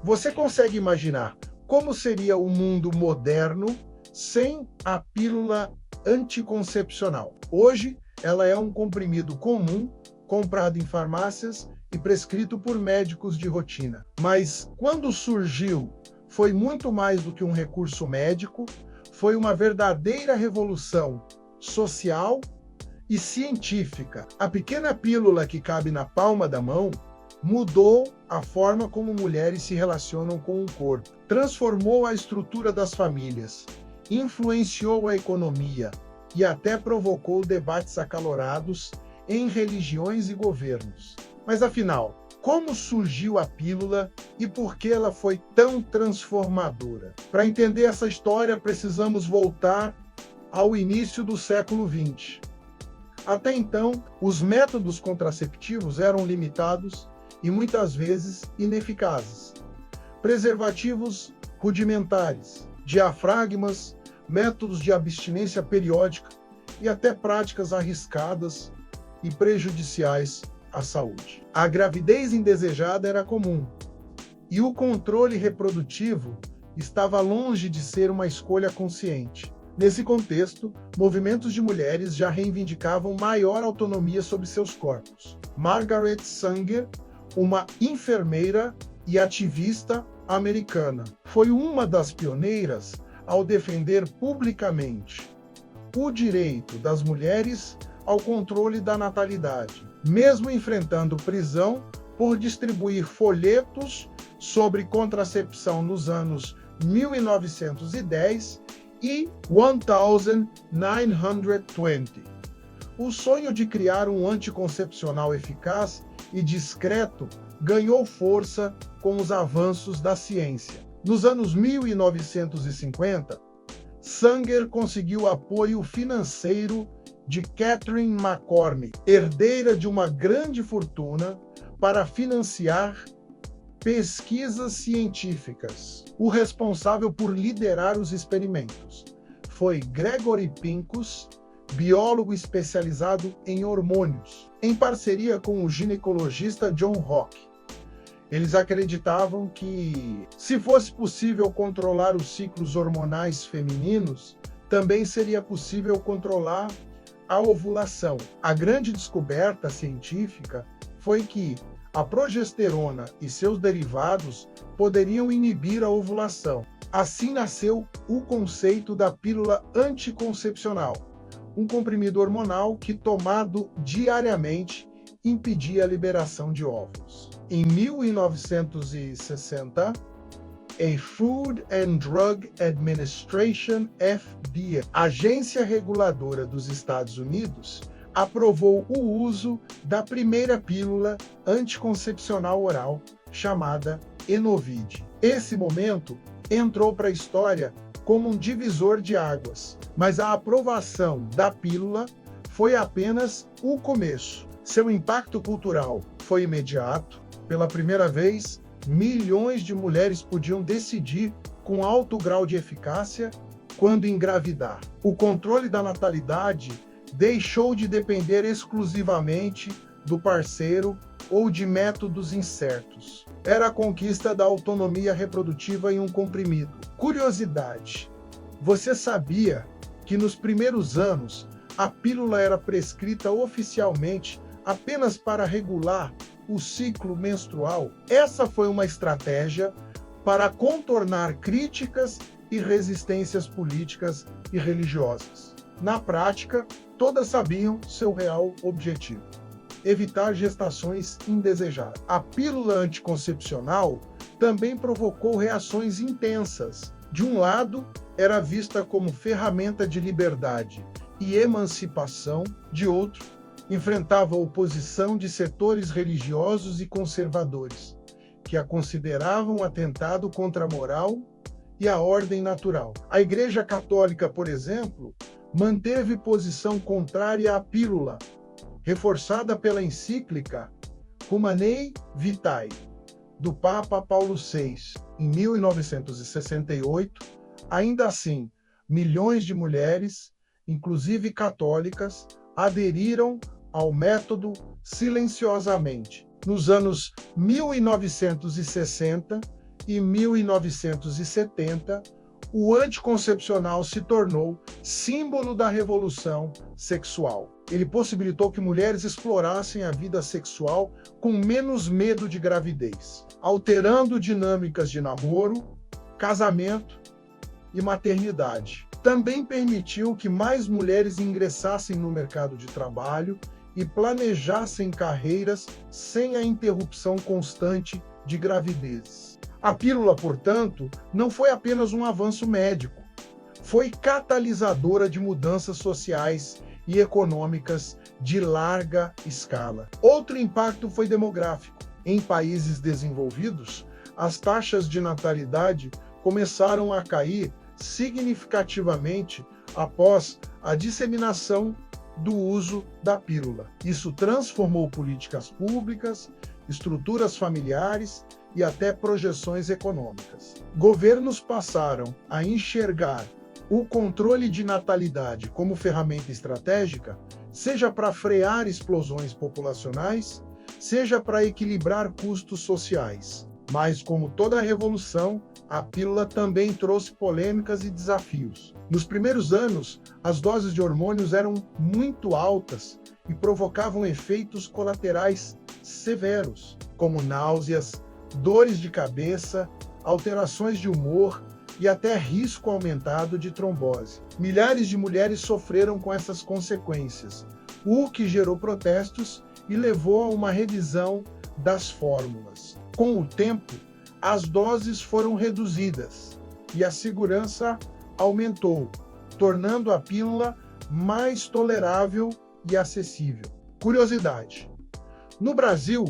Você consegue imaginar como seria o mundo moderno sem a pílula anticoncepcional? Hoje, ela é um comprimido comum, comprado em farmácias e prescrito por médicos de rotina. Mas quando surgiu, foi muito mais do que um recurso médico, foi uma verdadeira revolução social e científica. A pequena pílula que cabe na palma da mão mudou a forma como mulheres se relacionam com o corpo, transformou a estrutura das famílias, influenciou a economia e até provocou debates acalorados em religiões e governos. Mas afinal, como surgiu a pílula e por que ela foi tão transformadora? Para entender essa história, precisamos voltar ao início do século XX. Até então, os métodos contraceptivos eram limitados e muitas vezes ineficazes. Preservativos rudimentares, diafragmas, métodos de abstinência periódica e até práticas arriscadas e prejudiciais à saúde. A gravidez indesejada era comum e o controle reprodutivo estava longe de ser uma escolha consciente. Nesse contexto, movimentos de mulheres já reivindicavam maior autonomia sobre seus corpos. Margaret Sanger, uma enfermeira e ativista americana, foi uma das pioneiras ao defender publicamente o direito das mulheres ao controle da natalidade, mesmo enfrentando prisão por distribuir folhetos sobre contracepção nos anos 1910 e 1920. O sonho de criar um anticoncepcional eficaz e discreto ganhou força com os avanços da ciência. Nos anos 1950, Sanger conseguiu apoio financeiro de Catherine McCormick, herdeira de uma grande fortuna, para financiar pesquisas científicas. O responsável por liderar os experimentos foi Gregory Pincus, biólogo especializado em hormônios, em parceria com o ginecologista John Rock. Eles acreditavam que, se fosse possível controlar os ciclos hormonais femininos, também seria possível controlar a ovulação. A grande descoberta científica foi que a progesterona e seus derivados poderiam inibir a ovulação. Assim nasceu o conceito da pílula anticoncepcional, um comprimido hormonal que, tomado diariamente, impedia a liberação de óvulos. Em 1960, a Food and Drug Administration, FDA, agência reguladora dos Estados Unidos, aprovou o uso da primeira pílula anticoncepcional oral, chamada Enovide. Esse momento entrou para a história como um divisor de águas, mas a aprovação da pílula foi apenas o começo. Seu impacto cultural foi imediato. Pela primeira vez, milhões de mulheres podiam decidir com alto grau de eficácia quando engravidar. O controle da natalidade deixou de depender exclusivamente do parceiro ou de métodos incertos. Era a conquista da autonomia reprodutiva em um comprimido. Curiosidade: você sabia que nos primeiros anos a pílula era prescrita oficialmente apenas para regular o ciclo menstrual? Essa foi uma estratégia para contornar críticas e resistências políticas e religiosas. Na prática, todas sabiam seu real objetivo: evitar gestações indesejadas. A pílula anticoncepcional também provocou reações intensas. De um lado, era vista como ferramenta de liberdade e emancipação; de outro, enfrentava a oposição de setores religiosos e conservadores, que a consideravam um atentado contra a moral e a ordem natural. A Igreja Católica, por exemplo, manteve posição contrária à pílula, reforçada pela encíclica Humanae Vitae, do Papa Paulo VI, em 1968. Ainda assim, milhões de mulheres, inclusive católicas, aderiram ao método silenciosamente. Nos anos 1960, e 1970, o anticoncepcional se tornou símbolo da revolução sexual. Ele possibilitou que mulheres explorassem a vida sexual com menos medo de gravidez, alterando dinâmicas de namoro, casamento e maternidade. Também permitiu que mais mulheres ingressassem no mercado de trabalho e planejassem carreiras sem a interrupção constante de gravidezes. A pílula, portanto, não foi apenas um avanço médico, foi catalisadora de mudanças sociais e econômicas de larga escala. Outro impacto foi demográfico. Em países desenvolvidos, as taxas de natalidade começaram a cair significativamente após a disseminação do uso da pílula. Isso transformou políticas públicas, estruturas familiares e até projeções econômicas. Governos passaram a enxergar o controle de natalidade como ferramenta estratégica, seja para frear explosões populacionais, seja para equilibrar custos sociais. Mas, como toda revolução, a pílula também trouxe polêmicas e desafios. Nos primeiros anos, as doses de hormônios eram muito altas e provocavam efeitos colaterais severos, como náuseas, dores de cabeça, alterações de humor e até risco aumentado de trombose. Milhares de mulheres sofreram com essas consequências, o que gerou protestos e levou a uma revisão das fórmulas. Com o tempo, as doses foram reduzidas e a segurança aumentou, tornando a pílula mais tolerável e acessível. Curiosidade: no Brasil,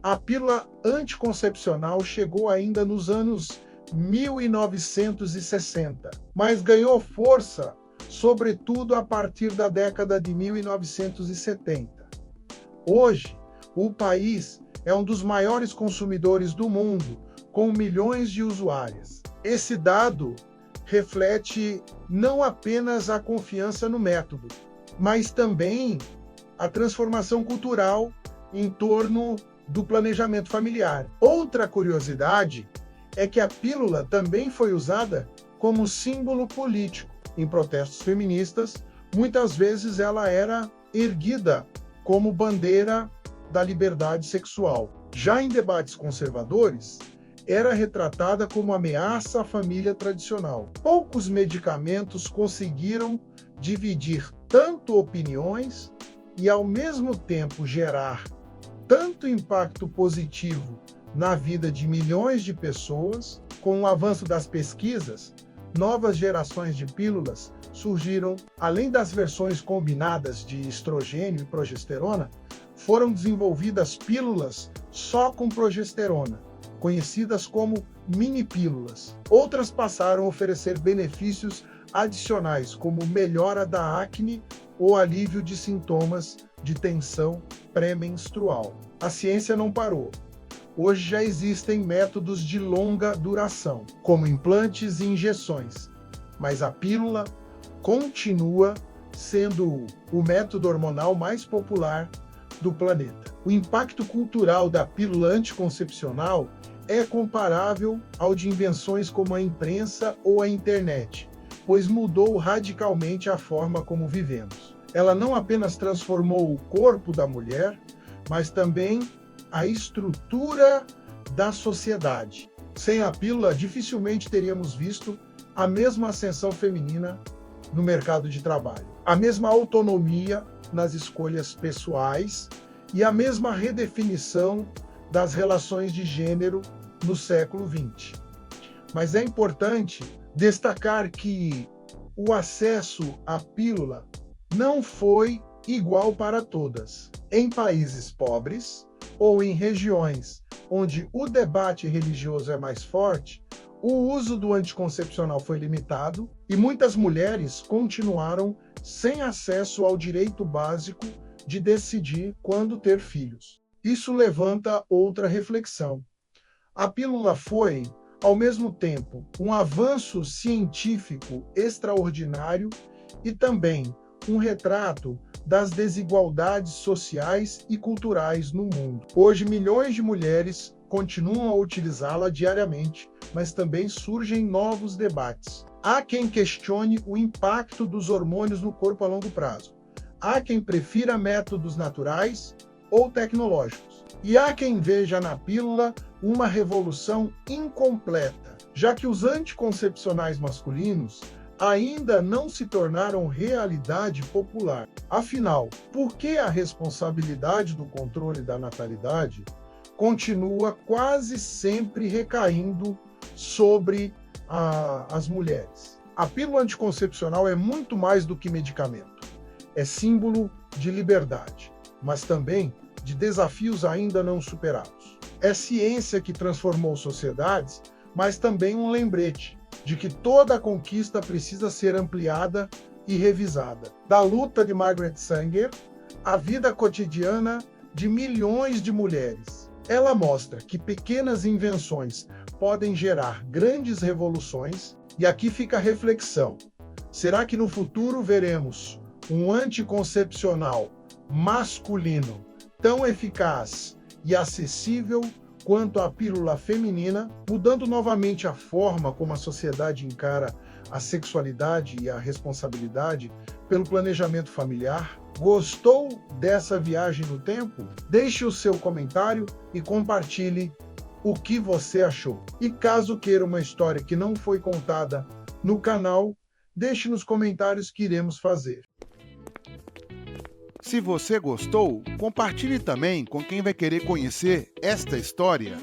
a pílula anticoncepcional chegou ainda nos anos 1960, mas ganhou força, sobretudo a partir da década de 1970. Hoje, o país é um dos maiores consumidores do mundo, com milhões de usuárias. Esse dado reflete não apenas a confiança no método, mas também a transformação cultural em torno do planejamento familiar. Outra curiosidade é que a pílula também foi usada como símbolo político. Em protestos feministas, muitas vezes ela era erguida como bandeira da liberdade sexual. Já em debates conservadores, era retratada como ameaça à família tradicional. Poucos medicamentos conseguiram dividir tanto opiniões e, ao mesmo tempo, gerar tanto impacto positivo na vida de milhões de pessoas. Com o avanço das pesquisas, novas gerações de pílulas surgiram. Além das versões combinadas de estrogênio e progesterona, foram desenvolvidas pílulas só com progesterona, conhecidas como mini-pílulas. Outras passaram a oferecer benefícios adicionais, como melhora da acne ou alívio de sintomas de tensão pré-menstrual. A ciência não parou. Hoje já existem métodos de longa duração, como implantes e injeções, mas a pílula continua sendo o método hormonal mais popular do planeta. O impacto cultural da pílula anticoncepcional é comparável ao de invenções como a imprensa ou a internet, pois mudou radicalmente a forma como vivemos. Ela não apenas transformou o corpo da mulher, mas também a estrutura da sociedade. Sem a pílula, dificilmente teríamos visto a mesma ascensão feminina no mercado de trabalho, a mesma autonomia nas escolhas pessoais e a mesma redefinição das relações de gênero no século XX. Mas é importante destacar que o acesso à pílula não foi igual para todas. Em países pobres ou em regiões onde o debate religioso é mais forte, o uso do anticoncepcional foi limitado e muitas mulheres continuaram sem acesso ao direito básico de decidir quando ter filhos. Isso levanta outra reflexão. A pílula foi, ao mesmo tempo, um avanço científico extraordinário e também um retrato das desigualdades sociais e culturais no mundo. Hoje, milhões de mulheres continuam a utilizá-la diariamente, mas também surgem novos debates. Há quem questione o impacto dos hormônios no corpo a longo prazo. Há quem prefira métodos naturais ou tecnológicos. E há quem veja na pílula uma revolução incompleta, já que os anticoncepcionais masculinos ainda não se tornaram realidade popular. Afinal, por que a responsabilidade do controle da natalidade continua quase sempre recaindo sobre as mulheres? A pílula anticoncepcional é muito mais do que medicamento. É símbolo de liberdade, mas também de desafios ainda não superados. É ciência que transformou sociedades, mas também um lembrete de que toda conquista precisa ser ampliada e revisada. Da luta de Margaret Sanger à vida cotidiana de milhões de mulheres. Ela mostra que pequenas invenções podem gerar grandes revoluções, e aqui fica a reflexão. Será que no futuro veremos um anticoncepcional masculino tão eficaz e acessível quanto a pílula feminina, mudando novamente a forma como a sociedade encara a sexualidade e a responsabilidade pelo planejamento familiar? Gostou dessa viagem no tempo? Deixe o seu comentário e compartilhe o que você achou. E caso queira uma história que não foi contada no canal, deixe nos comentários que iremos fazer. Se você gostou, compartilhe também com quem vai querer conhecer esta história.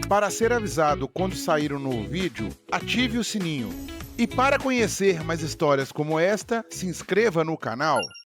Para ser avisado quando sair um novo vídeo, ative o sininho. E para conhecer mais histórias como esta, se inscreva no canal.